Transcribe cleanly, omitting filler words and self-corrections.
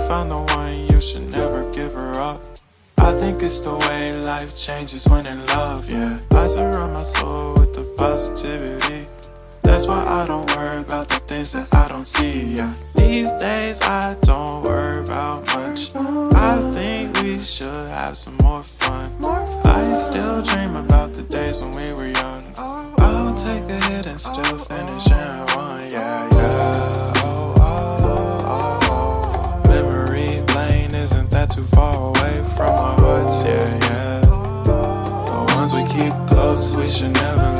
found the one, you should never give her up. I think it's the way life changes when in love, yeah. I surround my soul with the positivity. That's why I don't worry about the things that I don't see, yeah. These days I don't worry about much. I think we should have some more fun. I still dream about the days when we were young. I'll take a hit and still finish in one, yeah, yeah. Oh, oh, oh, oh. Memory lane isn't that too far away from our hearts, yeah, yeah. The ones we keep close, we should never